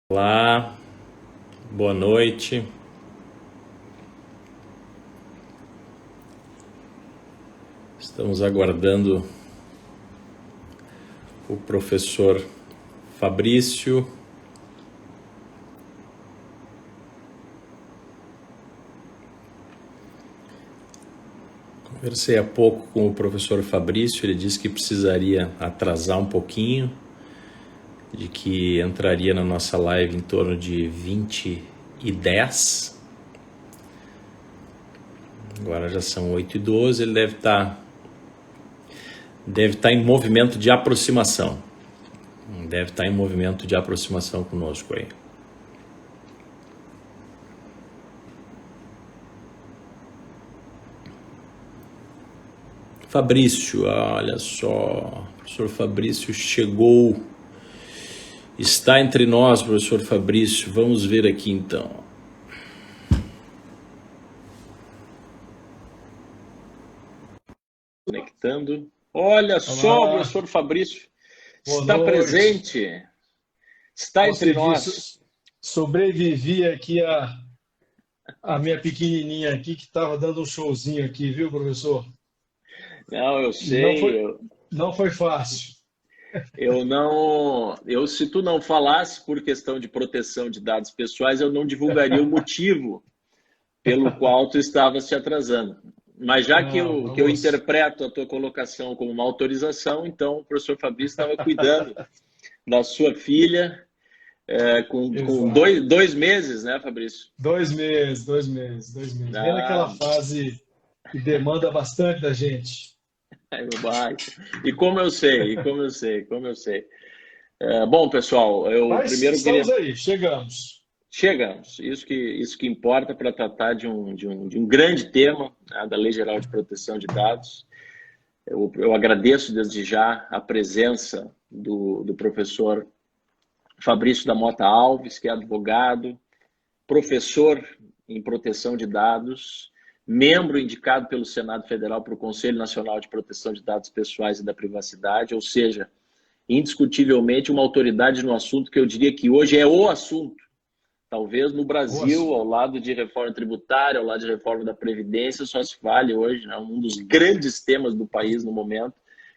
Olá, boa noite. Estamos aguardando o professor Fabrício. Conversei há pouco com o professor Fabrício, ele disse que precisaria atrasar um pouquinho, de que entraria na nossa live em torno de 20h10. Agora já são 8h12, ele deve estar em movimento de aproximação. Deve estar em movimento de aproximação conosco aí. Fabrício, olha só, o professor Fabrício chegou, está entre nós, professor Fabrício. Vamos ver aqui então. Conectando. Olha só, o Olá, professor Fabrício boa está noite. presente, está entre Consegui, nós. sobrevivi aqui a minha pequenininha aqui que estava dando um showzinho aqui, viu, professor? Não, eu Não sei, foi, não foi fácil. eu não, se tu não falasse por questão de proteção de dados pessoais, eu não divulgaria o motivo pelo qual tu estava se atrasando. Mas já que Não, eu vamos. interpreto a tua colocação como uma autorização, então o professor Fabrício estava cuidando da sua filha com Exato. dois meses, né, Fabrício? 2 meses, 2 meses, 2 meses. Bem naquela Ah, fase que demanda bastante da gente. e como eu sei, como eu sei. Bom, pessoal, eu Mas primeiro estamos queria. aí, chegamos. Chegamos, isso que importa para tratar de um grande tema, né, da Lei Geral de Proteção de Dados. Eu agradeço desde já a presença do professor Fabrício da Mota Alves, que é advogado, professor em proteção de dados, membro indicado pelo Senado Federal para o Conselho Nacional de Proteção de Dados Pessoais e da Privacidade, ou seja, indiscutivelmente uma autoridade no assunto que eu diria que hoje é o assunto. Talvez no Boa. Brasil, ao lado de reforma tributária, ao lado de reforma da Previdência, só se fale hoje, né, um dos grandes temas do país no momento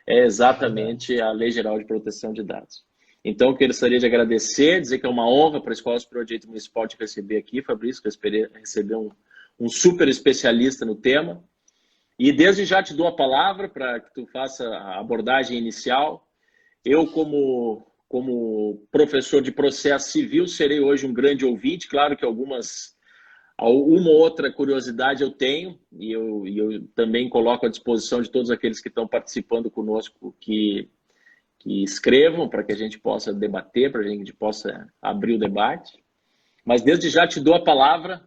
é Verdade. exatamente a Lei Geral de Proteção de Dados. Então, eu gostaria de agradecer, dizer que é uma honra para a Escola Superior de Direito Municipal te receber aqui, Fabrício, que eu esperei receber um super especialista no tema. E desde já te dou a palavra para que tu faça a abordagem inicial. Eu, como professor de processo civil, serei hoje um grande ouvinte. Claro que uma ou outra curiosidade eu tenho, e eu também coloco à disposição de todos aqueles que estão participando conosco que escrevam para que a gente possa debater, para que a gente possa abrir o debate. Mas desde já te dou a palavra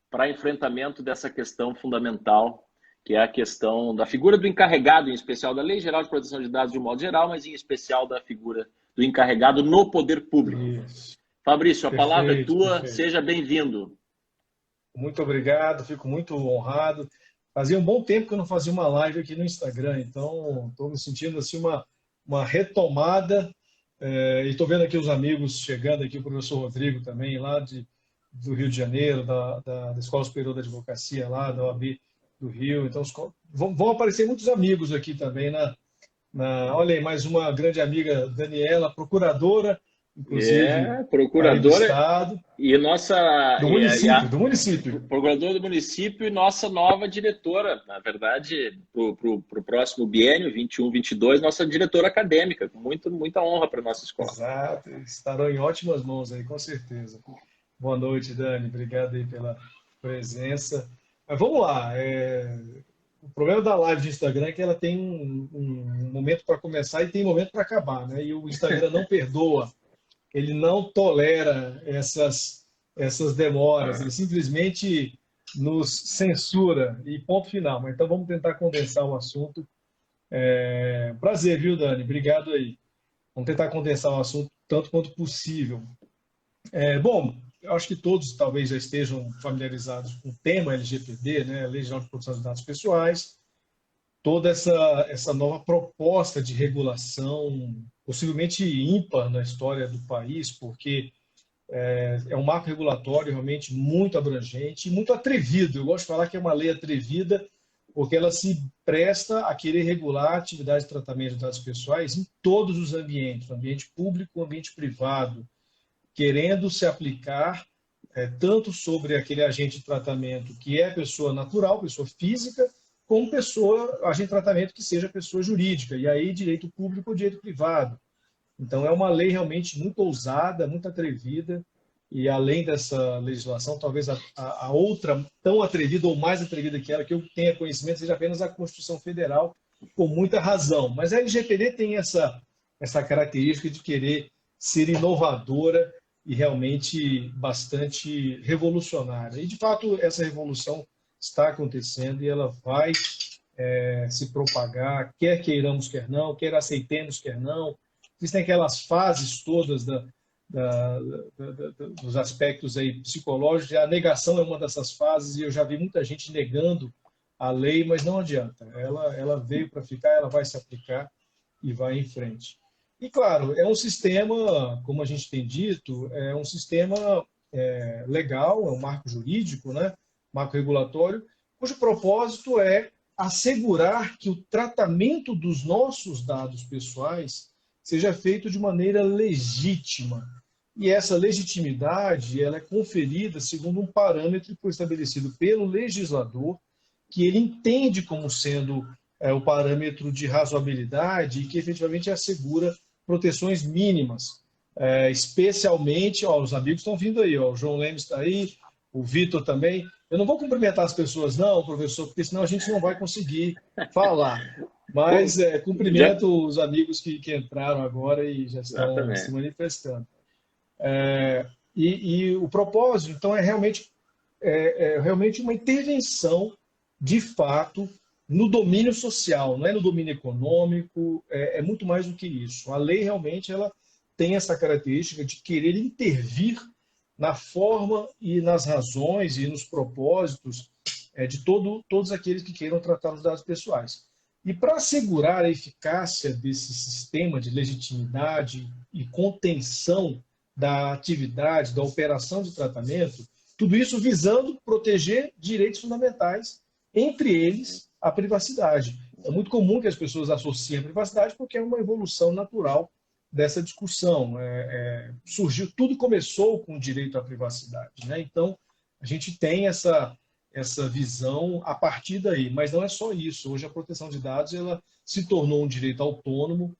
para enfrentamento dessa questão fundamental, que é a questão da figura do encarregado, em especial da Lei Geral de Proteção de Dados de um modo geral, mas em especial da figura do encarregado no poder público. Isso. Fabrício, a palavra é Perfeito, tua, perfeito. seja bem-vindo. Muito obrigado, fico muito honrado. Fazia um bom tempo que eu não fazia uma live aqui no Instagram, então estou me sentindo assim uma retomada. E estou vendo aqui os amigos chegando aqui, o professor Rodrigo também, lá do Rio de Janeiro, da Escola Superior da Advocacia, lá da OAB do Rio. Então vão aparecer muitos amigos aqui também. Olha aí, mais uma grande amiga, Daniela, procuradora, inclusive, aí do Procuradora Estado, e nossa do e município, a do município. procuradora do município e nossa nova diretora, na verdade, para o próximo biênio 21-22, nossa diretora acadêmica, com muita honra para a nossa escola. Exato, estarão em ótimas mãos aí, com certeza. Boa noite, Dani, obrigado aí pela presença. Mas vamos lá, o problema da live de Instagram é que ela tem um momento para começar e tem momento para acabar, né? E o Instagram não perdoa, ele não tolera essas demoras, ele simplesmente nos censura e ponto final. Mas então vamos tentar condensar o assunto. Prazer, viu, Dani? Obrigado aí. Vamos tentar condensar o assunto tanto quanto possível. Bom, eu acho que todos talvez já estejam familiarizados com o tema LGPD, né, Lei Geral de Proteção de Dados Pessoais, toda essa nova proposta de regulação, possivelmente ímpar na história do país, porque É um marco regulatório realmente muito abrangente e muito atrevido. Eu gosto de falar que é uma lei atrevida, porque ela se presta a querer regular a atividade de tratamento de dados pessoais em todos os ambientes, no ambiente público, no ambiente privado, querendo se aplicar tanto sobre aquele agente de tratamento que é pessoa natural, pessoa física, como agente de tratamento que seja pessoa jurídica, e aí direito público ou direito privado. Então, é uma lei realmente muito ousada, muito atrevida, e além dessa legislação, talvez a outra tão atrevida ou mais atrevida que ela, que eu tenha conhecimento, seja apenas a Constituição Federal, com muita razão. Mas a LGPD tem essa característica de querer ser inovadora e realmente bastante revolucionária. E, de fato, essa revolução está acontecendo e ela vai se propagar, quer queiramos, quer não, quer aceitemos, quer não. Existem aquelas fases todas dos aspectos aí psicológicos, e a negação é uma dessas fases, e eu já vi muita gente negando a lei, mas não adianta. Ela veio para ficar, ela vai se aplicar e vai em frente. E, claro, é um sistema, como a gente tem dito, é um sistema legal, é um marco jurídico, né? Marco regulatório, cujo propósito é assegurar que o tratamento dos nossos dados pessoais seja feito de maneira legítima. E essa legitimidade ela é conferida segundo um parâmetro que foi estabelecido pelo legislador, que ele entende como sendo o parâmetro de razoabilidade e que efetivamente assegura proteções mínimas. Especialmente, os amigos estão vindo aí, o João Lemos está aí, o Vitor também. Eu não vou cumprimentar as pessoas, não, professor, porque senão a gente não vai conseguir falar. Mas cumprimento os amigos que entraram agora e já estão se manifestando. E o propósito, então, é realmente uma intervenção, de fato, no domínio social, não é no domínio econômico, é muito mais do que isso. A lei realmente ela tem essa característica de querer intervir na forma e nas razões e nos propósitos de todos aqueles que queiram tratar os dados pessoais. E para assegurar a eficácia desse sistema de legitimidade e contenção da atividade, da operação de tratamento, tudo isso visando proteger direitos fundamentais, entre eles a privacidade. É muito comum que as pessoas associem a privacidade porque é uma evolução natural dessa discussão. Surgiu, tudo começou com o direito à privacidade, né? Então, a gente tem essa visão a partir daí, mas não é só isso. Hoje a proteção de dados ela se tornou um direito autônomo,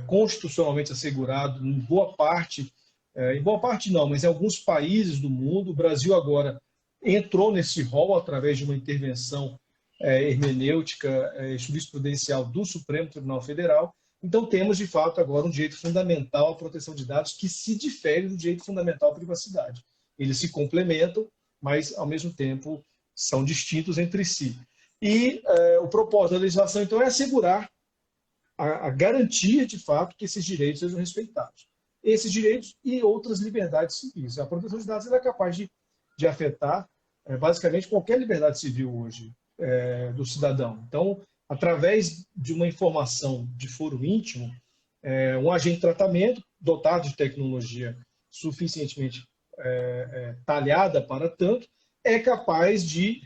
constitucionalmente assegurado em boa parte não, mas em alguns países do mundo. O Brasil agora entrou nesse rol através de uma intervenção hermenêutica jurisprudencial do Supremo Tribunal Federal. Então temos, de fato, agora um direito fundamental à proteção de dados que se difere do direito fundamental à privacidade. Eles se complementam, mas, ao mesmo tempo, são distintos entre si. E o propósito da legislação, então, é assegurar a garantia, de fato, que esses direitos sejam respeitados. Esses direitos e outras liberdades civis. A proteção de dados é capaz de afetar, basicamente, qualquer liberdade civil hoje do cidadão. Então, através de uma informação de foro íntimo, um agente de tratamento dotado de tecnologia suficientemente talhada para tanto, é capaz de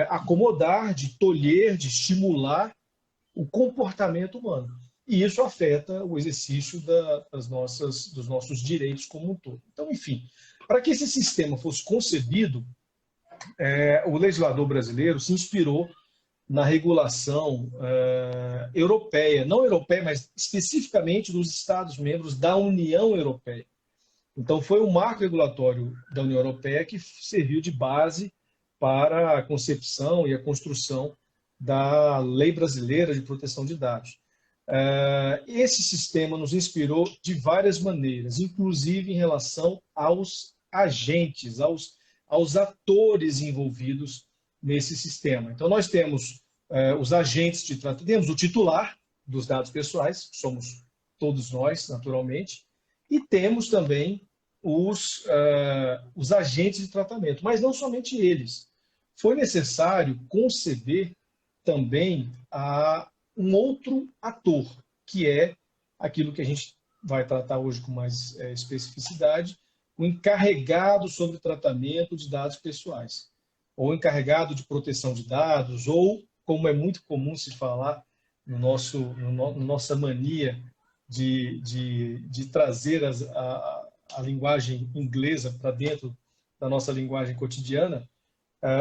acomodar, de tolher, de estimular o comportamento humano. E isso afeta o exercício dos nossos direitos como um todo. Então, enfim, para que esse sistema fosse concebido, o legislador brasileiro se inspirou na regulação europeia, não europeia, mas especificamente dos Estados-membros da União Europeia. Então, foi o marco regulatório da União Europeia que serviu de base para a concepção e a construção da Lei Brasileira de Proteção de Dados. Esse sistema nos inspirou de várias maneiras, inclusive em relação aos agentes, aos atores envolvidos nesse sistema. Então, nós temos os agentes de tratamento, temos o titular dos dados pessoais, que somos todos nós, naturalmente, e temos também os agentes de tratamento, mas não somente eles. Foi necessário conceber também um outro ator, que é aquilo que a gente vai tratar hoje com mais especificidade, o encarregado sobre tratamento de dados pessoais, ou encarregado de proteção de dados, ou, como é muito comum se falar no nossa mania de trazer a linguagem inglesa para dentro da nossa linguagem cotidiana,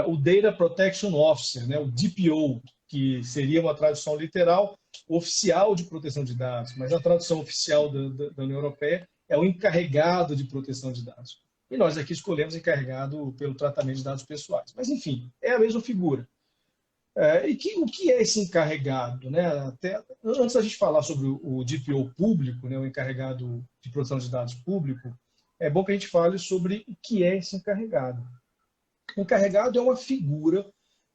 o Data Protection Officer, né, o DPO, que seria uma tradução literal oficial de proteção de dados, mas a tradução oficial da União Europeia é o encarregado de proteção de dados. E nós aqui escolhemos encarregado pelo tratamento de dados pessoais. Mas, enfim, é a mesma figura. O que é esse encarregado? Né? Antes da gente falar sobre o DPO público, né, o encarregado de proteção de dados público, é bom que a gente fale sobre o que é esse encarregado. O encarregado é uma figura,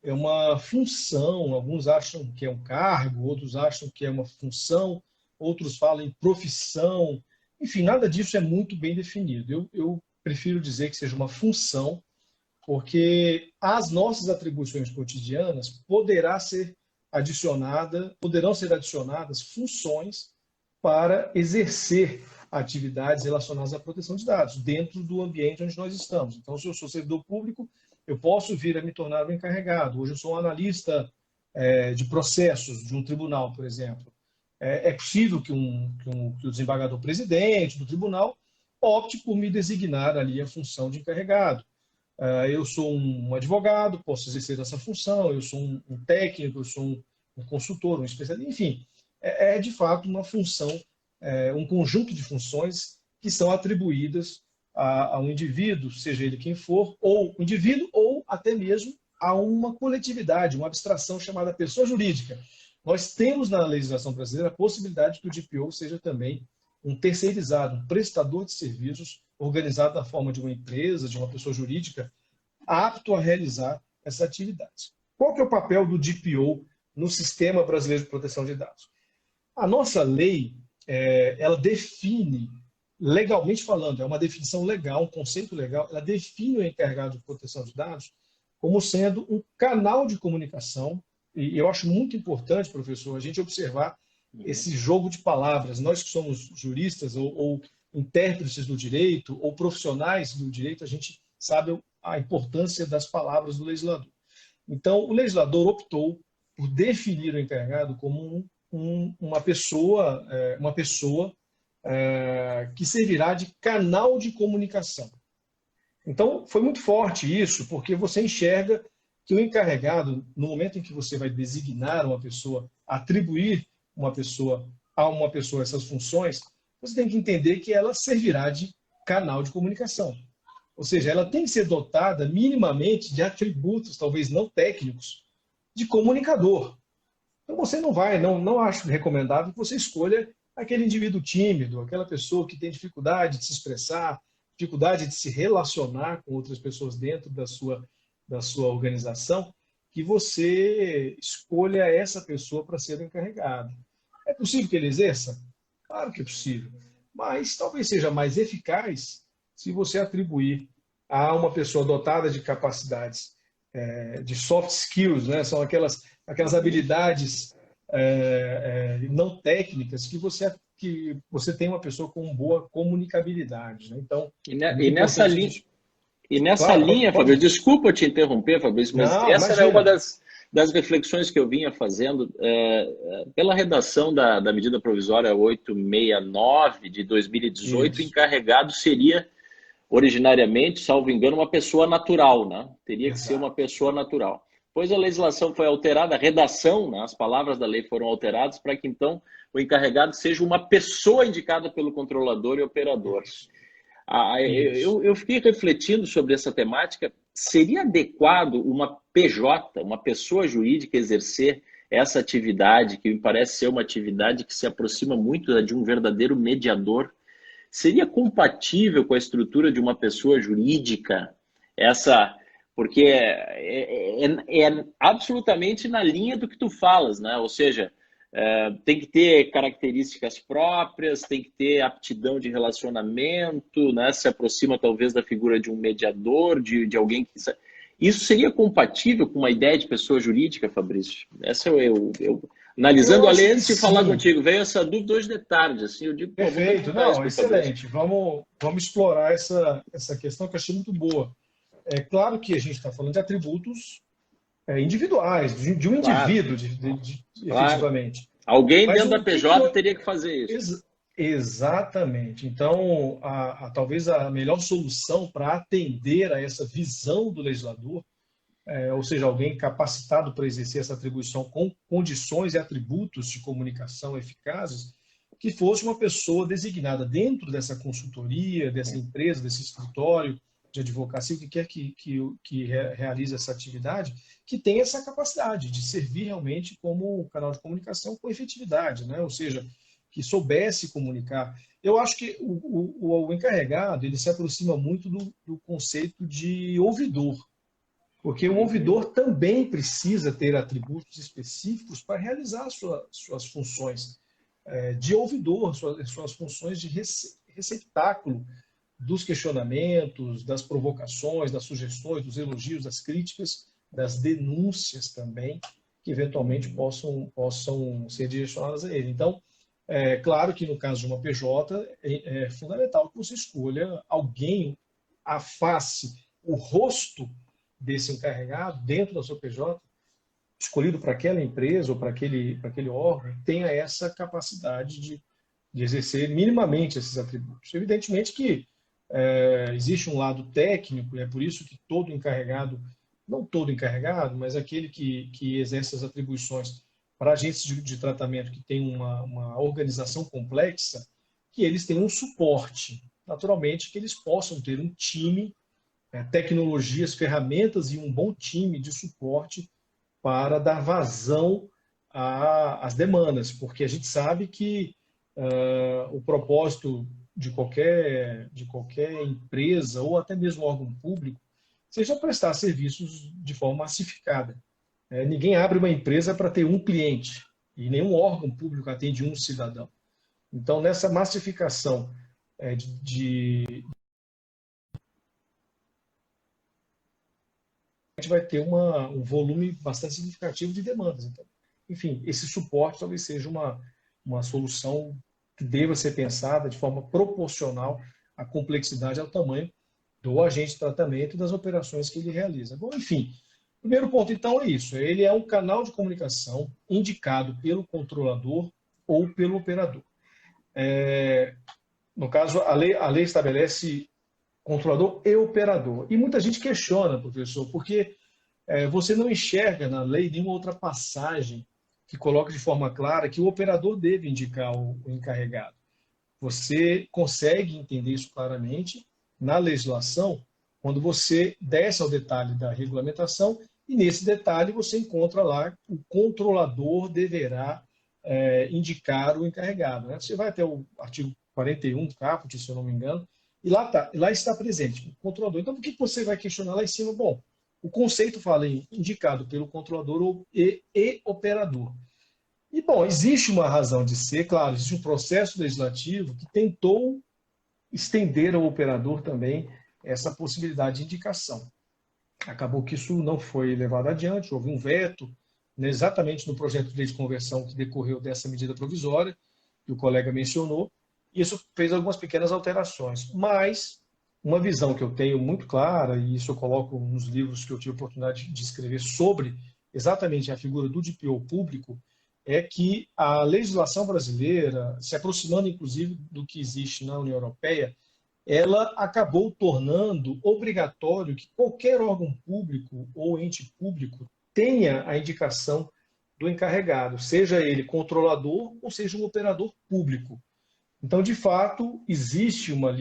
é uma função, alguns acham que é um cargo, outros acham que é uma função, outros falam em profissão, enfim, nada disso é muito bem definido. Eu prefiro dizer que seja uma função, porque às nossas atribuições cotidianas poderão ser adicionadas funções para exercer atividades relacionadas à proteção de dados dentro do ambiente onde nós estamos. Então, se eu sou servidor público, eu posso vir a me tornar um encarregado. Hoje eu sou um analista de processos de um tribunal, por exemplo. É possível que o desembargador presidente do tribunal opte por me designar ali a função de encarregado. Eu sou um advogado, posso exercer essa função, eu sou um técnico, eu sou um consultor, um especialista, enfim, é de fato uma função, um conjunto de funções que são atribuídas a um indivíduo, seja ele quem for, ou indivíduo, ou até mesmo a uma coletividade, uma abstração chamada pessoa jurídica. Nós temos na legislação brasileira a possibilidade que o DPO seja também um terceirizado, um prestador de serviços organizado na forma de uma empresa, de uma pessoa jurídica, apto a realizar essa atividade. Qual que é o papel do DPO no Sistema Brasileiro de Proteção de Dados? A nossa lei, ela define, legalmente falando, é uma definição legal, um conceito legal, ela define o encarregado de proteção de dados como sendo um canal de comunicação, e eu acho muito importante, professor, a gente observar esse jogo de palavras. Nós que somos juristas ou intérpretes do direito ou profissionais do direito, a gente sabe a importância das palavras do legislador. Então, o legislador optou por definir o encarregado como uma pessoa que servirá de canal de comunicação. Então, foi muito forte isso, porque você enxerga que o encarregado, no momento em que você vai designar uma pessoa, atribuir a uma pessoa essas funções, você tem que entender que ela servirá de canal de comunicação. Ou seja, ela tem que ser dotada minimamente de atributos, talvez não técnicos, de comunicador. Então você não acho recomendável que você escolha aquele indivíduo tímido, aquela pessoa que tem dificuldade de se expressar, dificuldade de se relacionar com outras pessoas dentro da sua organização, que você escolha essa pessoa para ser o encarregado. É possível que ele exerça? Claro que é possível. Mas talvez seja mais eficaz se você atribuir a uma pessoa dotada de capacidades de soft skills, né? São aquelas habilidades não técnicas que você tem uma pessoa com boa comunicabilidade. Né? Então, e nessa linha... E nessa claro, linha, Fabrício, desculpa te interromper, Fabrício, mas não, essa imagina. era uma das reflexões que eu vinha fazendo pela redação da medida provisória 869 de 2018. Isso. O encarregado seria, originariamente, salvo engano, uma pessoa natural, né? Teria que ser uma pessoa natural. Pois a legislação foi alterada, a redação, né? As palavras da lei foram alteradas para que, então, o encarregado seja uma pessoa indicada pelo controlador e operador. Eu fiquei refletindo sobre essa temática. Seria adequado uma PJ, uma pessoa jurídica, exercer essa atividade, que me parece ser uma atividade que se aproxima muito de um verdadeiro mediador? Seria compatível com a estrutura de uma pessoa jurídica? Porque é absolutamente na linha do que tu falas, né? Ou seja, tem que ter características próprias, tem que ter aptidão de relacionamento, né? Se aproxima talvez da figura de um mediador, de alguém que... Isso seria compatível com uma ideia de pessoa jurídica, Fabrício? Analisando Eu a acho lei, que antes de falar sim. contigo, veio essa dúvida hoje de tarde, assim, eu digo, pô, vou Perfeito. perguntar isso Não, para o Fabrício. excelente. Vamos explorar essa questão que eu achei muito boa. É claro que a gente está falando de atributos individuais, de um Claro, indivíduo, claro. efetivamente. Alguém Mas dentro da o que que PJ eu... teria que fazer isso. Exatamente. Então, talvez a melhor solução para atender a essa visão do legislador, ou seja, alguém capacitado para exercer essa atribuição com condições e atributos de comunicação eficazes, que fosse uma pessoa designada dentro dessa consultoria, dessa empresa, desse escritório de advocacia, o que quer que realize essa atividade, que tenha essa capacidade de servir realmente como canal de comunicação com efetividade, né? Ou seja, que soubesse comunicar. Eu acho que o encarregado ele se aproxima muito do conceito de ouvidor, porque o Uhum. ouvidor também precisa ter atributos específicos para realizar suas funções de ouvidor, suas funções de receptáculo dos questionamentos, das provocações, das sugestões, dos elogios, das críticas, das denúncias também, que eventualmente possam ser direcionadas a ele. Então, é claro que no caso de uma PJ, é fundamental que você escolha alguém, a face, o rosto desse encarregado dentro da sua PJ, escolhido para aquela empresa ou para aquele órgão, tenha essa capacidade de exercer minimamente esses atributos. Evidentemente que existe um lado técnico, e é por isso que todo encarregado, não todo encarregado, mas aquele que exerce as atribuições para agentes de tratamento que tem uma organização complexa, que eles tenham um suporte. Naturalmente, que eles possam ter um time, tecnologias, ferramentas e um bom time de suporte para dar vazão às demandas, porque a gente sabe que o propósito de qualquer empresa ou até mesmo órgão público seja prestar serviços de forma massificada. Ninguém abre uma empresa para ter um cliente e nenhum órgão público atende um cidadão. Então, nessa massificação a gente vai ter um volume bastante significativo de demandas. Então, enfim, esse suporte talvez seja uma solução que deva ser pensada de forma proporcional à complexidade e ao tamanho do agente de tratamento e das operações que ele realiza. Bom, enfim, o primeiro ponto, então, é isso. Ele é um canal de comunicação indicado pelo controlador ou pelo operador. No caso, a lei estabelece controlador e operador. E muita gente questiona, professor, porque você não enxerga na lei nenhuma outra passagem que coloque de forma clara que o operador deve indicar o encarregado. Você consegue entender isso claramente na legislação quando você desce ao detalhe da regulamentação e nesse detalhe você encontra lá o controlador deverá indicar o encarregado. Né? Você vai até o artigo 41 caput, se eu não me engano, e lá está presente o controlador. Então, por que você vai questionar lá em cima? Bom, o conceito fala em indicado pelo controlador e operador. E, bom, existe uma razão de ser, claro, existe um processo legislativo que tentou estender ao operador também essa possibilidade de indicação. Acabou que isso não foi levado adiante, houve um veto, né, exatamente no projeto de lei de conversão que decorreu dessa medida provisória, que o colega mencionou, e isso fez algumas pequenas alterações. Mas uma visão que eu tenho muito clara, e isso eu coloco nos livros que eu tive a oportunidade de escrever sobre exatamente a figura do DPO público, é que a legislação brasileira, se aproximando inclusive do que existe na União Europeia, ela acabou tornando obrigatório que qualquer órgão público ou ente público tenha a indicação do encarregado, seja ele controlador ou seja um operador público. Então, de fato, existe uma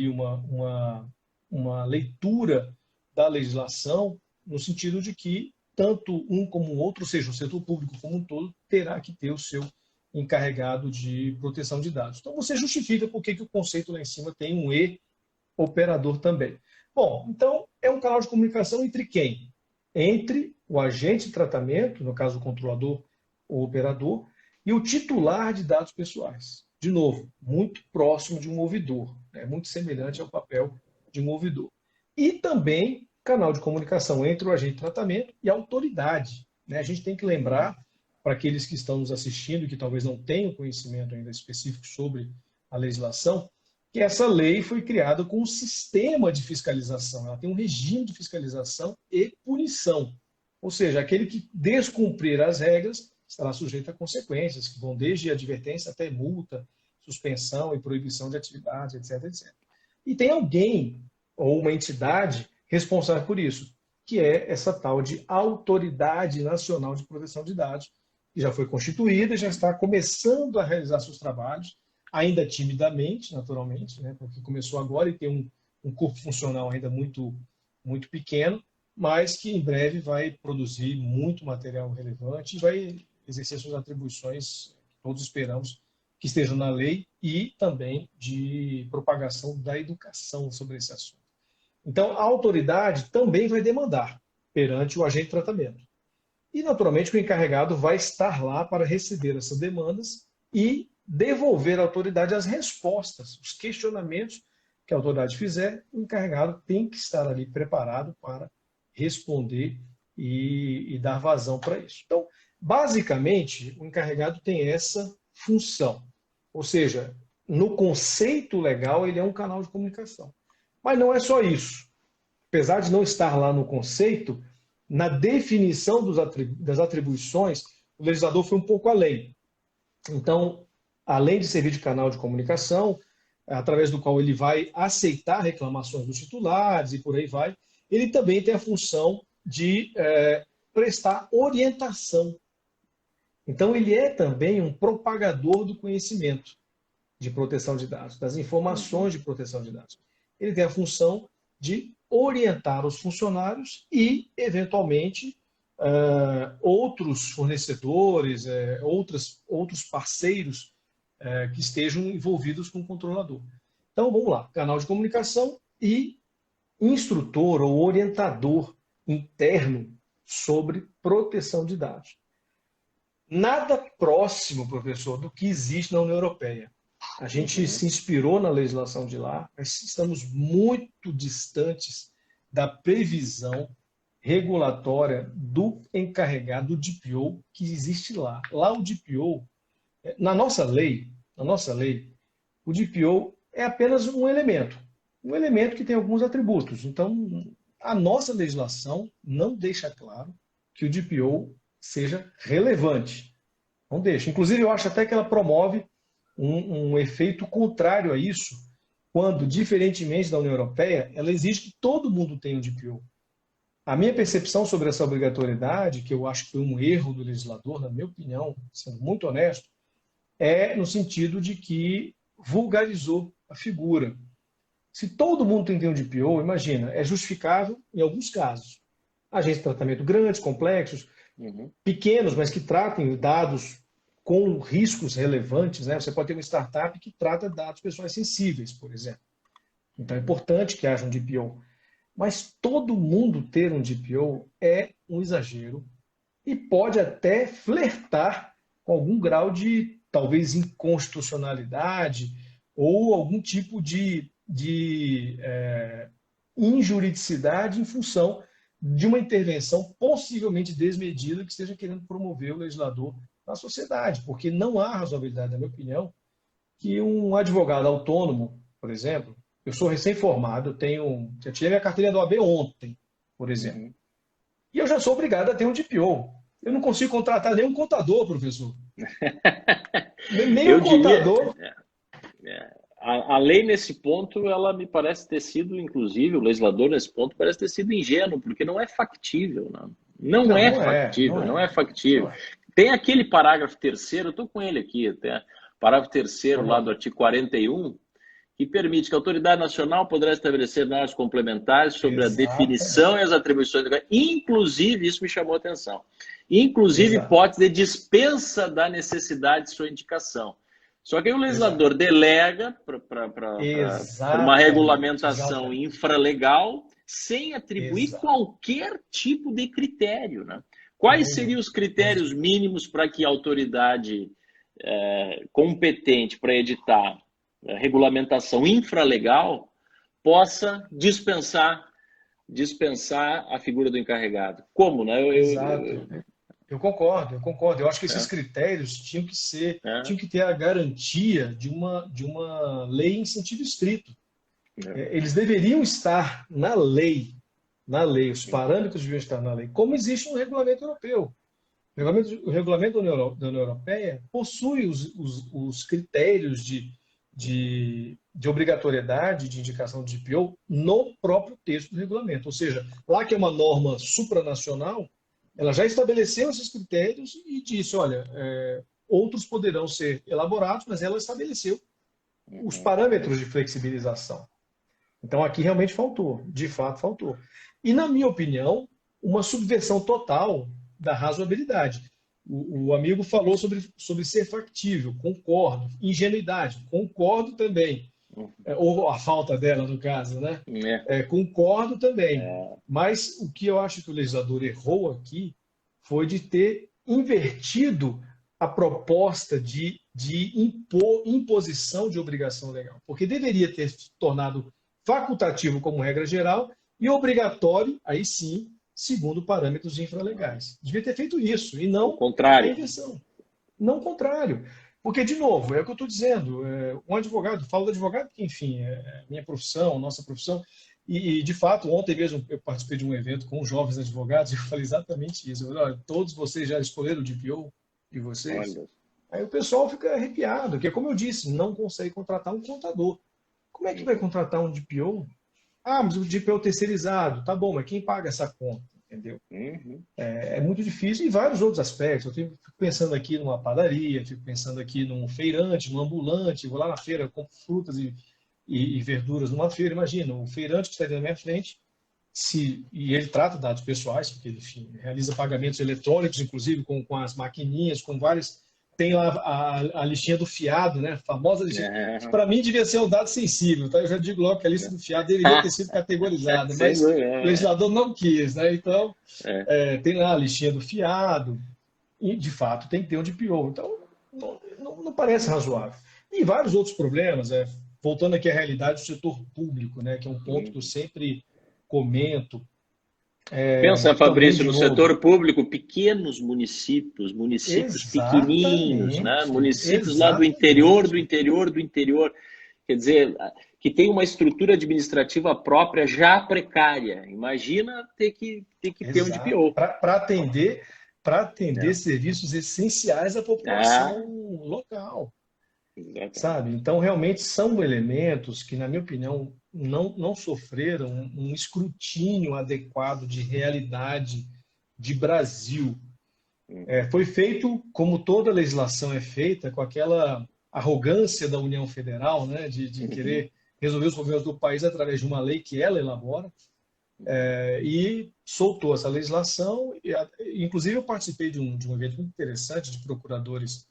leitura da legislação no sentido de que tanto um como o outro, ou seja, o setor público como um todo, terá que ter o seu encarregado de proteção de dados. Então, você justifica por que o conceito lá em cima tem um E operador também. Bom, então é um canal de comunicação entre quem? Entre o agente de tratamento, no caso o controlador ou operador, e o titular de dados pessoais. De novo, muito próximo de um ouvidor, né? Muito semelhante ao papel de um ouvidor. E também canal de comunicação entre o agente de tratamento e a autoridade, né? A gente tem que lembrar para aqueles que estão nos assistindo, que talvez não tenham conhecimento ainda específico sobre a legislação, que essa lei foi criada com um sistema de fiscalização. Ela tem um regime de fiscalização e punição. Ou seja, aquele que descumprir as regras estará sujeito a consequências, que vão desde advertência até multa, suspensão e proibição de atividades, etc, etc. E tem alguém ou uma entidade responsável por isso, que é essa tal de Autoridade Nacional de Proteção de Dados, que já foi constituída e já está começando a realizar seus trabalhos, ainda timidamente, naturalmente, né, porque começou agora e tem um corpo funcional ainda muito, muito pequeno, mas que em breve vai produzir muito material relevante e vai exercer suas atribuições, que todos esperamos que estejam na lei, e também de propagação da educação sobre esse assunto. Então, a autoridade também vai demandar perante o agente de tratamento. E, naturalmente, o encarregado vai estar lá para receber essas demandas e devolver à autoridade as respostas, os questionamentos que a autoridade fizer. O encarregado tem que estar ali preparado para responder e dar vazão para isso. Então, basicamente, o encarregado tem essa função. Ou seja, no conceito legal, ele é um canal de comunicação. Mas não é só isso. Apesar de não estar lá no conceito, na definição das atribuições, o legislador foi um pouco além. Então, além de servir de canal de comunicação, através do qual ele vai aceitar reclamações dos titulares e por aí vai, ele também tem a função de prestar orientação. Então, ele é também um propagador do conhecimento de proteção de dados, das informações de proteção de dados. Ele tem a função de orientar os funcionários e, eventualmente, outros fornecedores, outros parceiros que estejam envolvidos com o controlador. Então, vamos lá, canal de comunicação e instrutor ou orientador interno sobre proteção de dados. Nada próximo, professor, do que existe na União Europeia. A gente se inspirou na legislação de lá, mas estamos muito distantes da previsão regulatória do encarregado do DPO que existe lá. Lá o DPO, na nossa lei, o DPO é apenas um elemento que tem alguns atributos. Então, a nossa legislação não deixa claro que o DPO seja relevante. Não deixa. Inclusive, eu acho até que ela promove um efeito contrário a isso, quando, diferentemente da União Europeia, ela exige que todo mundo tenha um DPO. A minha percepção sobre essa obrigatoriedade, que eu acho que foi um erro do legislador, na minha opinião, sendo muito honesto, é no sentido de que vulgarizou a figura. Se todo mundo tem que ter um DPO, imagina, é justificável em alguns casos. Agentes de tratamento grandes, complexos, pequenos, mas que tratem dados com riscos relevantes, né? Você pode ter uma startup que trata dados pessoais sensíveis, por exemplo. Então é importante que haja um DPO. Mas todo mundo ter um DPO é um exagero e pode até flertar com algum grau de, talvez, inconstitucionalidade ou algum tipo de injuridicidade em função de uma intervenção possivelmente desmedida que esteja querendo promover o legislador na sociedade, porque não há razoabilidade, na minha opinião, que um advogado autônomo, por exemplo, eu sou recém-formado, já tirei minha carteirinha do AB ontem, por exemplo, e eu já sou obrigado a ter um DPO. Eu não consigo contratar nenhum contador, professor. Nem um contador. A lei, nesse ponto, ela me parece ter sido, inclusive, o legislador, nesse ponto, parece ter sido ingênuo, porque não é factível. Não é factível. Tem aquele parágrafo terceiro, eu estou com ele aqui, até, parágrafo terceiro lá do artigo 41, que permite que a autoridade nacional poderá estabelecer normas complementares sobre a definição e as atribuições, inclusive, isso me chamou a atenção, inclusive hipótese de dispensa da necessidade de sua indicação. Só que aí o legislador delega para uma regulamentação infralegal sem atribuir qualquer tipo de critério, né? Quais seriam os critérios mínimos para que a autoridade competente para editar regulamentação infralegal possa dispensar a figura do encarregado? Como, né? Eu concordo, eu concordo. Eu acho que esses É, critérios é, tinham que ter a garantia de uma lei em sentido estrito. é. Eles deveriam estar na lei, os parâmetros deviam estar na lei, como existe no regulamento europeu. O regulamento da União Europeia possui os critérios de obrigatoriedade de indicação de GPO no próprio texto do regulamento. Ou seja, lá que é uma norma supranacional, ela já estabeleceu esses critérios e disse, olha, outros poderão ser elaborados, mas ela estabeleceu os Uhum. parâmetros de flexibilização. Então, aqui realmente faltou, de fato faltou. E, na minha opinião, uma subversão total da razoabilidade. O amigo falou sobre ser factível, concordo. Ingenuidade, concordo também. Ou a falta dela, no caso, né? É, Concordo também. é, Mas o que eu acho que o legislador errou aqui foi de ter invertido a proposta de imposição de obrigação legal. Porque deveria ter se tornado facultativo como regra geral e obrigatório, aí sim, segundo parâmetros infralegais. Devia ter feito isso e o não a contrário. inversão. Não o contrário. Porque, de novo, é o que eu estou dizendo, um advogado, falo do advogado, que, enfim, é minha profissão, nossa profissão, de fato, ontem mesmo eu participei de um evento com jovens advogados e eu falei exatamente isso. Eu falei, olha, todos vocês já escolheram o DPO de vocês? Olha. Aí o pessoal fica arrepiado, porque, como eu disse, não consegue contratar um contador. Como é que vai Uhum. contratar um DPO? Ah, mas o DPO terceirizado, tá bom, mas quem paga essa conta? Entendeu? Uhum. É muito difícil em vários outros aspectos. Eu fico pensando aqui numa padaria, fico pensando aqui num feirante, num ambulante, vou lá na feira, compro frutas e verduras numa feira. Imagina, o feirante que está ali na minha frente, e ele trata dados pessoais, porque ele, enfim, realiza pagamentos eletrônicos, inclusive com as maquininhas, com várias. Tem lá a listinha do fiado, né? A famosa listinha. É. Para mim, devia ser um dado sensível, tá? Eu já digo logo que a lista do fiado deveria ter sido categorizada, Sem mas dúvida. o legislador não quis, né? Então, É. tem lá a listinha do fiado, e de fato tem que ter um DPO. Então, não parece razoável. E vários outros problemas, voltando aqui à realidade do setor público, né, que é um ponto que eu Uhum. sempre comento, Pensa, também Fabrício, de no novo. setor público, pequenos municípios, municípios pequeninos, né? Exatamente, Municípios lá do interior, do exatamente. interior, do interior. Quer dizer, que tem uma estrutura administrativa própria já precária. Imagina ter que ter um Exato. DPO. Para atender Né? serviços essenciais à Ah, população local. exatamente. Sabe? Então, realmente são elementos que, na minha opinião, não sofreram um escrutínio adequado de realidade de Brasil. Uhum. Foi feito, como toda legislação é feita, com aquela arrogância da União Federal, né, de Uhum. querer resolver os problemas do país através de uma lei que ela elabora, e soltou essa legislação. Inclusive, eu participei de um evento muito interessante de procuradores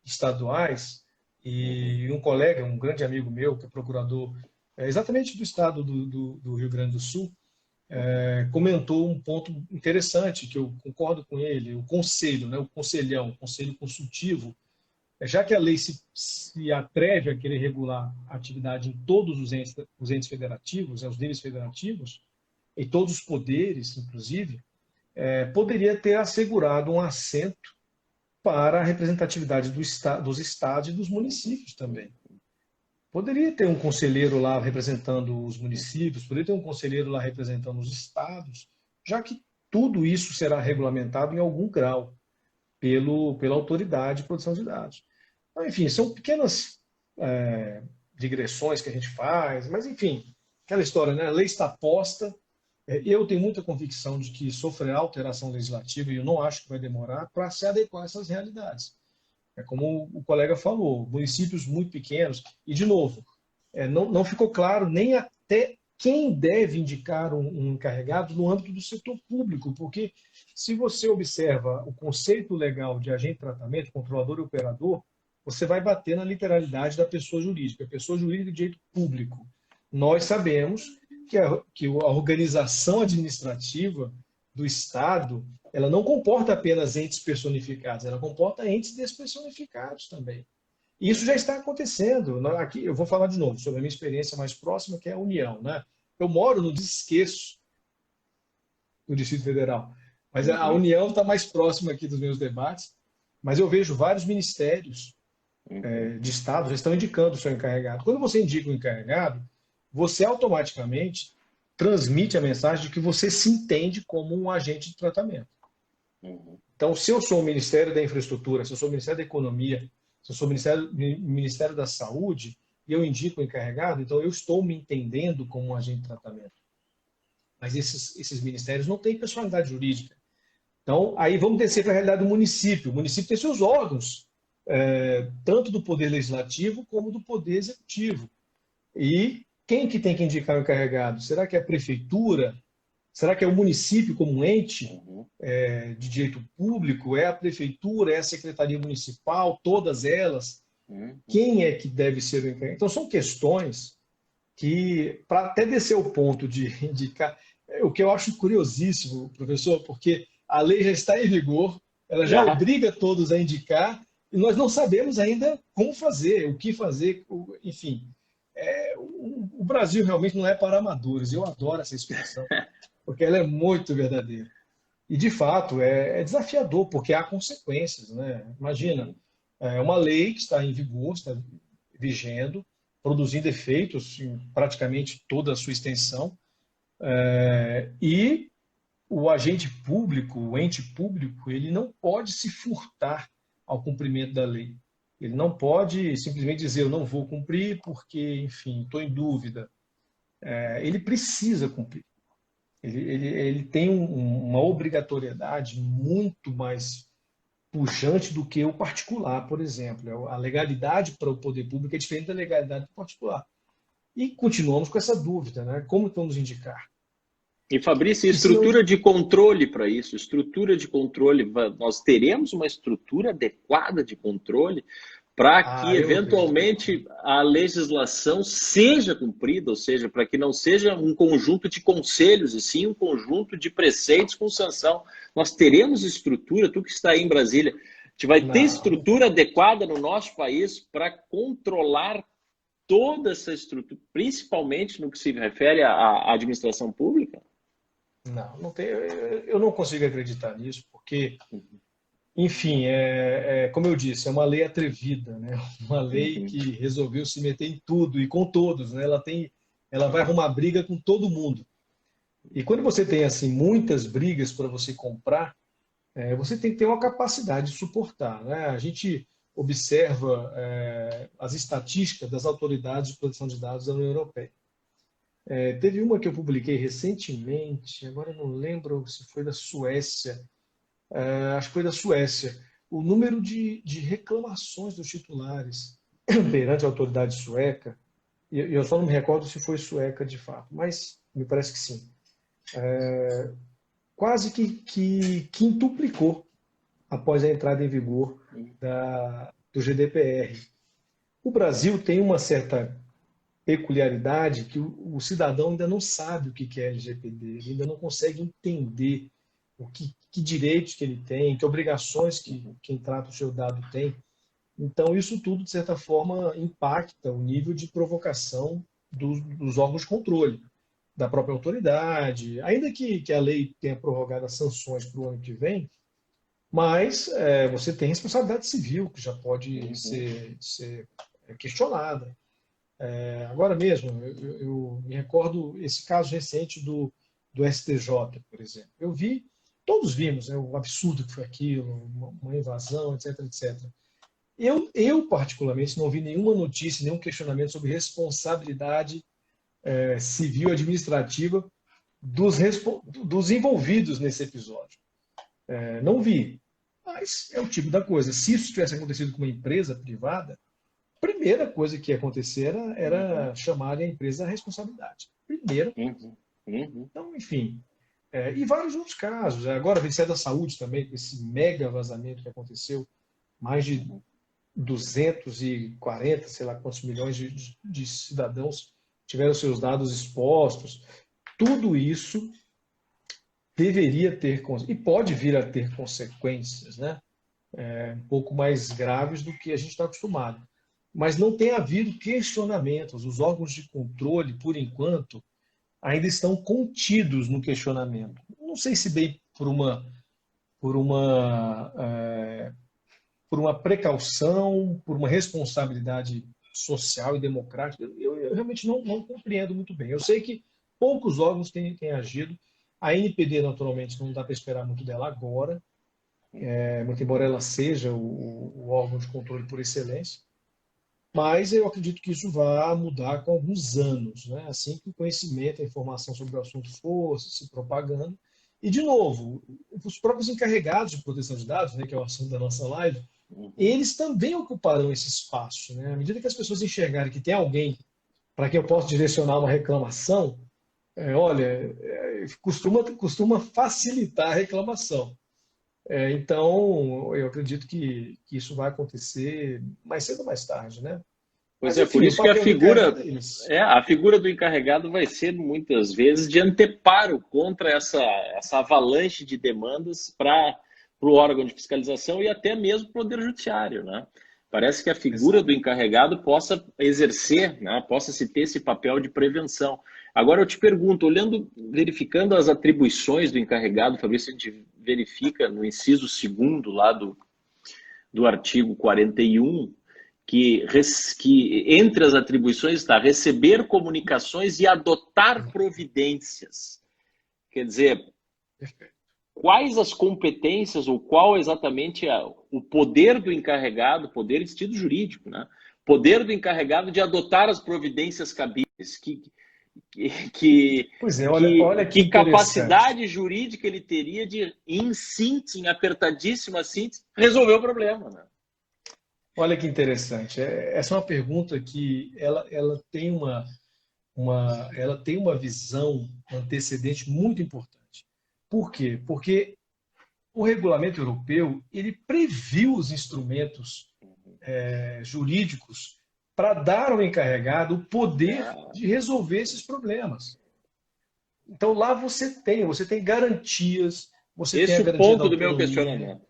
estaduais Uhum. e um colega, um grande amigo meu, que é procurador exatamente do estado do Rio Grande do Sul, Uhum. comentou um ponto interessante, que eu concordo com ele, o conselho, né, o conselhão, o conselho consultivo, já que a lei se atreve a querer regular a atividade em todos os entes federativos, os níveis federativos, e todos os poderes, inclusive, poderia ter assegurado um assento para a representatividade dos estados e dos municípios também. Poderia ter um conselheiro lá representando os municípios, poderia ter um conselheiro lá representando os estados, já que tudo isso será regulamentado em algum grau pela autoridade de proteção de dados. Então, enfim, são pequenas digressões que a gente faz, mas enfim, aquela história, né? A lei está posta. Eu tenho muita convicção de que sofrerá alteração legislativa e eu não acho que vai demorar para se adequar a essas realidades. É como o colega falou, municípios muito pequenos, e de novo, não ficou claro nem até quem deve indicar um encarregado no âmbito do setor público, porque se você observa o conceito legal de agente de tratamento, controlador e operador, você vai bater na literalidade da pessoa jurídica, pessoa jurídica de direito público. Nós sabemos que a organização administrativa do Estado ela não comporta apenas entes personificados, ela comporta entes despersonificados também. E isso já está acontecendo. Aqui eu vou falar de novo sobre a minha experiência mais próxima, que é a União, né? Eu moro no Desesqueço, no Distrito Federal. Mas a União está mais próxima aqui dos meus debates, mas eu vejo vários ministérios de Estado já estão indicando o seu encarregado. Quando você indica o encarregado, você automaticamente transmite a mensagem de que você se entende como um agente de tratamento. Então, se eu sou o Ministério da Infraestrutura, se eu sou o Ministério da Economia, se eu sou o Ministério da Saúde, e eu indico o encarregado, então eu estou me entendendo como um agente de tratamento. Mas esses ministérios não têm personalidade jurídica. Então, aí vamos descer para a realidade do município. O município tem seus órgãos, tanto do Poder Legislativo como do Poder Executivo. E quem que tem que indicar o encarregado? Será que é a prefeitura? Será que é o município como um ente de direito público? É a prefeitura? É a secretaria municipal? Todas elas? Quem é que deve ser o encarregado? Então, são questões que, para até descer o ponto de indicar, o que eu acho curiosíssimo, professor, porque a lei já está em vigor, ela já obriga todos a indicar, e nós não sabemos ainda como fazer, o que fazer, enfim. O Brasil realmente não é para amadores, eu adoro essa expressão, porque ela é muito verdadeira. E, de fato, é desafiador, porque há consequências, né? Imagina, uma lei que está em vigor, está vigendo, produzindo efeitos em praticamente toda a sua extensão, e o agente público, o ente público, ele não pode se furtar ao cumprimento da lei. Ele não pode simplesmente dizer, eu não vou cumprir porque, enfim, estou em dúvida. Ele precisa cumprir. Ele tem uma obrigatoriedade muito mais pujante do que o particular, por exemplo. A legalidade para o poder público é diferente da legalidade do particular. E continuamos com essa dúvida, né? Como vamos indicar? E, Fabrício, estrutura de controle para isso? Estrutura de controle, nós teremos uma estrutura adequada de controle para que, eventualmente, a legislação seja cumprida, ou seja, para que não seja um conjunto de conselhos, e sim um conjunto de preceitos com sanção. Nós teremos estrutura, tu que está aí em Brasília, a gente vai ter estrutura adequada no nosso país para controlar toda essa estrutura, principalmente no que se refere à administração pública? Não tem, eu não consigo acreditar nisso, porque, enfim, como eu disse, é uma lei atrevida, né? Uma lei que resolveu se meter em tudo e com todos, né? Ela vai arrumar briga com todo mundo. E quando você tem assim muitas brigas para você comprar, você tem que ter uma capacidade de suportar, né? A gente observa as estatísticas das autoridades de proteção de dados da União Europeia. Teve uma que eu publiquei recentemente, agora eu não lembro se foi da Suécia, acho que foi da Suécia. O número de reclamações dos titulares perante a autoridade sueca, e eu só não me recordo se foi sueca de fato, mas me parece que sim, quase que quintuplicou após a entrada em vigor do GDPR. O Brasil tem uma certa peculiaridade que o cidadão ainda não sabe o que é LGPD, ele ainda não consegue entender que direitos que ele tem, que obrigações que quem trata o seu dado tem. Então, isso tudo, de certa forma, impacta o nível de provocação dos órgãos de controle, da própria autoridade, ainda que a lei tenha prorrogado as sanções para o ano que vem, mas você tem responsabilidade civil, que já pode ser questionada. Agora mesmo, eu me recordo esse caso recente do STJ, por exemplo. Todos vimos, o absurdo que foi aquilo, uma invasão, etc, etc. Eu, particularmente, não vi nenhuma notícia, nenhum questionamento sobre responsabilidade civil administrativa dos envolvidos nesse episódio. Não vi, mas é o tipo da coisa. Se isso tivesse acontecido com uma empresa privada, a primeira coisa que ia acontecer era chamar a empresa à responsabilidade. Primeira. Então, enfim. E vários outros casos. Agora, o Ministério da Saúde também, com esse mega vazamento que aconteceu, mais de 240, sei lá quantos milhões de cidadãos tiveram seus dados expostos. Tudo isso deveria ter, e pode vir a ter consequências, né? Um pouco mais graves do que a gente está acostumado. Mas não tem havido questionamentos. Os órgãos de controle, por enquanto, ainda estão contidos no questionamento. Não sei se bem por uma por por uma precaução, por uma responsabilidade social e democrática. Eu realmente não compreendo muito bem. Eu sei que poucos órgãos têm agido. A NPD, naturalmente, não dá para esperar muito dela agora, muito embora ela seja o órgão de controle por excelência. Mas eu acredito que isso vai mudar com alguns anos, né? Assim que o conhecimento, a informação sobre o assunto for se propagando. E, de novo, os próprios encarregados de proteção de dados, né, que é o assunto da nossa live, eles também ocuparão esse espaço, né? À medida que as pessoas enxergarem que tem alguém para quem eu posso direcionar uma reclamação, olha, costuma facilitar a reclamação. Então, eu acredito que isso vai acontecer mais cedo ou mais tarde, né? Pois Mas, é, por enfim, o isso que papel do encarregado é esse. a figura do encarregado vai ser muitas vezes de anteparo contra essa avalanche de demandas para o órgão de fiscalização e até mesmo o Poder Judiciário, né? Parece que a figura Exato. do encarregado possa exercer, né, possa se ter esse papel de prevenção. Agora eu te pergunto, verificando as atribuições do encarregado, Fabrício, a gente verifica no inciso 2º lá do artigo 41, que entre as atribuições está receber comunicações e adotar providências. Quer dizer, quais as competências ou qual exatamente o poder do encarregado, poder em sentido jurídico, né? Poder do encarregado de adotar as providências cabíveis, Pois é, olha que que interessante. capacidade jurídica ele teria de, em síntese, em apertadíssima síntese, resolver o problema, né? Olha que interessante. Essa é uma pergunta que ela tem ela tem uma visão antecedente muito importante. Por quê? Porque o regulamento europeu ele previu os instrumentos jurídicos para dar ao encarregado o poder de resolver esses problemas. Então lá você tem garantias, você tem a Esse é o garantia da ponto do meu autonomia, questionamento.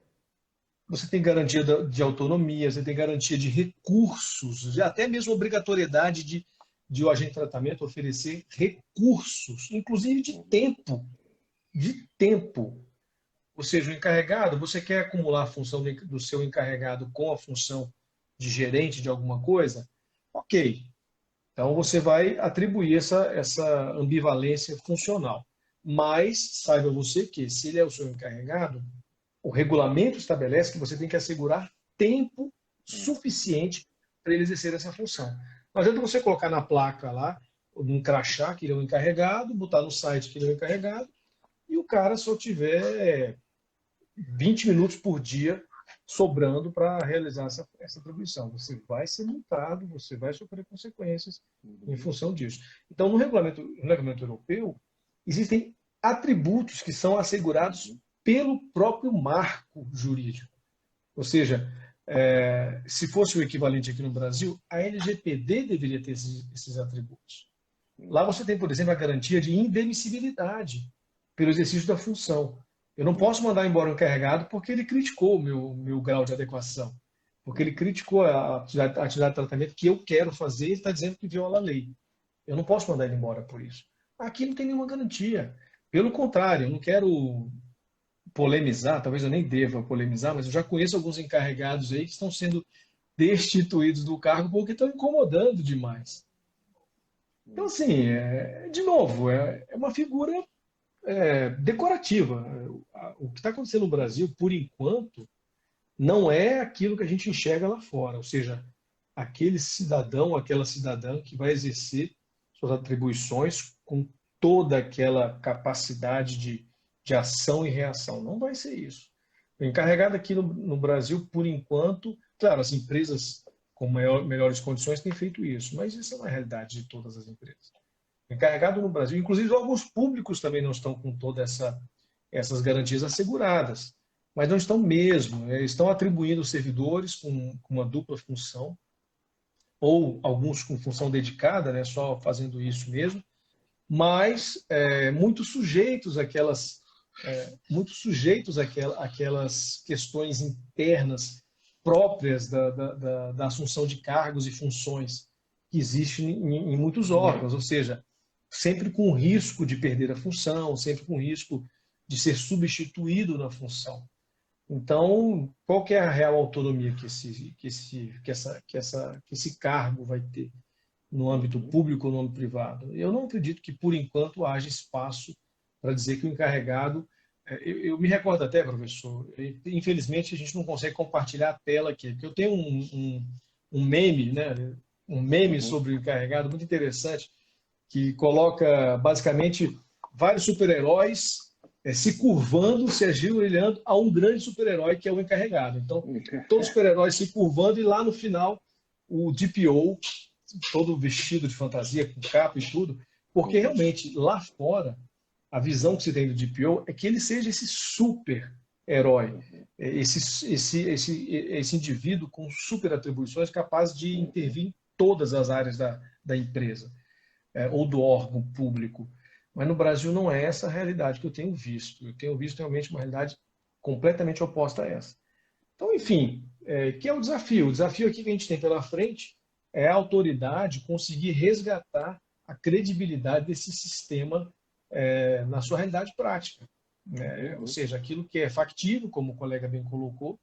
você tem garantia de autonomia, você tem garantia de recursos, até mesmo obrigatoriedade de o agente de tratamento oferecer recursos, inclusive de tempo. Ou seja, o encarregado, você quer acumular a função do seu encarregado com a função de gerente de alguma coisa? Ok. Então você vai atribuir essa ambivalência funcional. Mas saiba você que, se ele é o seu encarregado, o regulamento estabelece que você tem que assegurar tempo suficiente para ele exercer essa função. Não adianta você colocar na placa lá, num crachá, que ele é o encarregado, botar no site que ele é o encarregado, e o cara só tiver 20 minutos por dia sobrando para realizar essa atribuição. Você vai ser multado, você vai sofrer consequências em função disso. Então, no regulamento europeu, existem atributos que são assegurados pelo próprio marco jurídico. Ou seja, se fosse o equivalente aqui no Brasil, a LGPD deveria ter esses atributos. Lá você tem, por exemplo, a garantia de indemissibilidade pelo exercício da função. Eu não posso mandar embora o encarregado porque ele criticou o meu grau de adequação, porque ele criticou a atividade de tratamento que eu quero fazer e está dizendo que viola a lei. Eu não posso mandar ele embora por isso. Aqui não tem nenhuma garantia. Pelo contrário, eu não quero polemizar, talvez eu nem deva polemizar, mas eu já conheço alguns encarregados aí que estão sendo destituídos do cargo porque estão incomodando demais. Então, assim, de novo, é uma figura decorativa. O que está acontecendo no Brasil, por enquanto, não é aquilo que a gente enxerga lá fora, ou seja, aquele cidadão, aquela cidadã que vai exercer suas atribuições com toda aquela capacidade de ação e reação. Não vai ser isso. O encarregado aqui no Brasil, por enquanto, claro, as empresas com melhores condições têm feito isso, mas isso não é a realidade de todas as empresas. O encarregado no Brasil, inclusive órgãos públicos também não estão com todas essas garantias asseguradas, mas não estão mesmo. Estão atribuindo servidores com uma dupla função, ou alguns com função dedicada, né, só fazendo isso mesmo, mas muito sujeitos àquelas questões internas próprias da assunção de cargos e funções que existem em muitos órgãos, ou seja, sempre com risco de perder a função, sempre com risco de ser substituído na função. Então, qual que é a real autonomia que esse cargo vai ter no âmbito Uhum. público ou no âmbito privado? Eu não acredito que, por enquanto, haja espaço para dizer que o encarregado. Eu me recordo até, professor, infelizmente a gente não consegue compartilhar a tela aqui, porque eu tenho um meme, né? Um meme Uhum. sobre o encarregado muito interessante, que coloca basicamente vários super-heróis se curvando, se ajoelhando a um grande super-herói que é o encarregado. Então, todos os super-heróis se curvando e lá no final o DPO, todo vestido de fantasia, com capa e tudo, porque Uhum. realmente lá fora a visão que se tem do DPO é que ele seja esse super-herói, Uhum. esse indivíduo com super atribuições capaz de Uhum. intervir em todas as áreas da empresa ou do órgão público. Mas no Brasil não é essa a realidade que eu tenho visto. Eu tenho visto realmente uma realidade completamente oposta a essa. Então, enfim, que é o desafio? O desafio aqui que a gente tem pela frente é a autoridade conseguir resgatar a credibilidade desse sistema na sua realidade prática. Né? Ou Uhum. seja, aquilo que é factível, como o colega bem colocou,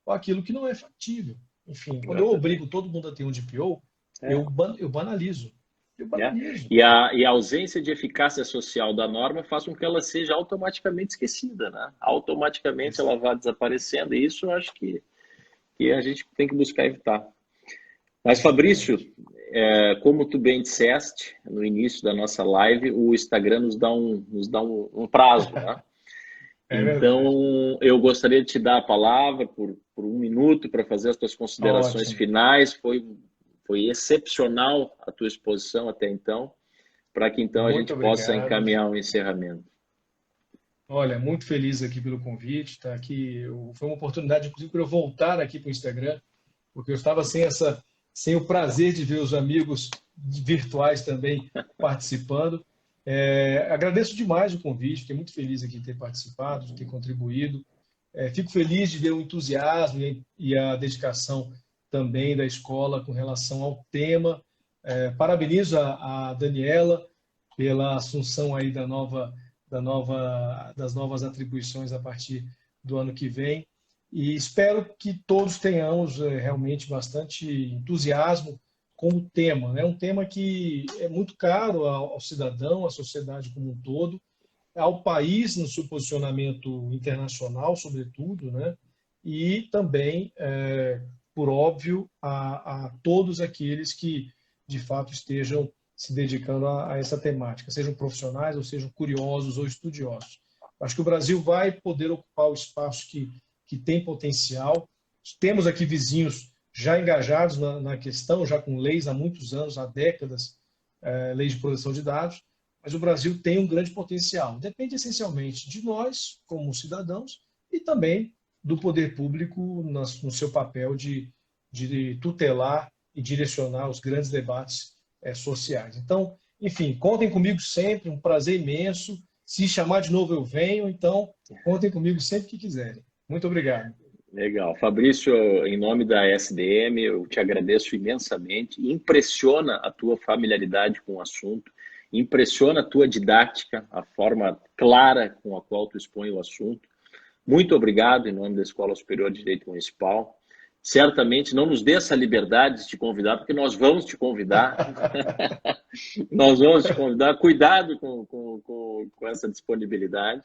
ou aquilo que não é factível. Enfim, quando eu obrigo Exatamente. todo mundo a ter um DPO, É. eu banalizo. Eu Né? banalizo. E a ausência de eficácia social da norma faz com que ela seja automaticamente esquecida, né? Automaticamente ela vai desaparecendo, e isso eu acho que a gente tem que buscar evitar. Mas, Fabrício, Exatamente. como tu bem disseste no início da nossa live, o Instagram nos dá um prazo, né? É verdade. Então, eu gostaria de te dar a palavra por 1 minuto para fazer as tuas considerações Ótimo. finais. Foi excepcional a tua exposição até então, para que então a Muito gente possa obrigado. encaminhar um encerramento. Olha, muito feliz aqui pelo convite. Tá aqui, foi uma oportunidade, inclusive, para eu voltar aqui para o Instagram, porque eu estava sem o prazer de ver os amigos virtuais também participando. Agradeço demais o convite, fiquei muito feliz aqui de ter participado, de ter contribuído. Fico feliz de ver o entusiasmo e a dedicação também da escola com relação ao tema. Parabenizo a Daniela pela assunção aí das novas atribuições a partir do ano que vem. E espero que todos tenhamos realmente bastante entusiasmo com o tema. É um tema que é muito caro ao cidadão, à sociedade como um todo, ao país no seu posicionamento internacional, sobretudo, né? E também, por óbvio, a todos aqueles que, de fato, estejam se dedicando a essa temática, sejam profissionais ou sejam curiosos ou estudiosos. Acho que o Brasil vai poder ocupar o espaço que tem potencial. Temos aqui vizinhos já engajados na questão, já com leis há muitos anos, há décadas, leis de proteção de dados, mas o Brasil tem um grande potencial. Depende essencialmente de nós, como cidadãos, e também do poder público no seu papel de tutelar e direcionar os grandes debates sociais. Então, enfim, contem comigo sempre, um prazer imenso. Se chamar de novo, eu venho. Então, contem comigo sempre que quiserem. Muito obrigado. Legal. Fabrício, em nome da SDM, eu te agradeço imensamente. Impressiona a tua familiaridade com o assunto, impressiona a tua didática, a forma clara com a qual tu expõe o assunto. Muito obrigado em nome da Escola Superior de Direito Municipal. Certamente não nos dê essa liberdade de te convidar, porque nós vamos te convidar. Nós vamos te convidar. Cuidado com essa disponibilidade.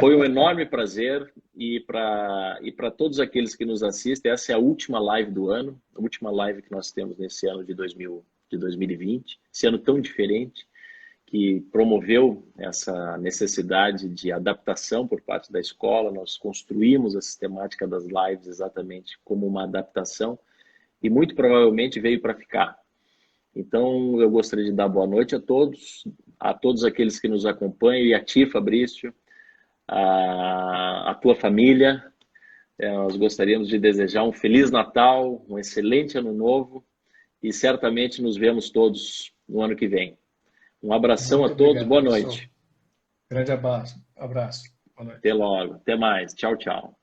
Foi um enorme prazer e para todos aqueles que nos assistem, essa é a última live do ano, a última live que nós temos nesse ano de 2020, esse ano tão diferente, que promoveu essa necessidade de adaptação por parte da escola. Nós construímos a sistemática das lives exatamente como uma adaptação e muito provavelmente veio para ficar. Então, eu gostaria de dar boa noite a todos aqueles que nos acompanham e a ti, Fabrício, a tua família. Nós gostaríamos de desejar um Feliz Natal, um excelente Ano Novo e certamente nos vemos todos no ano que vem. Um abração a Muito todos, obrigado, boa professor. noite. Grande abraço. Abraço. Boa noite. Até logo, até mais. Tchau, tchau.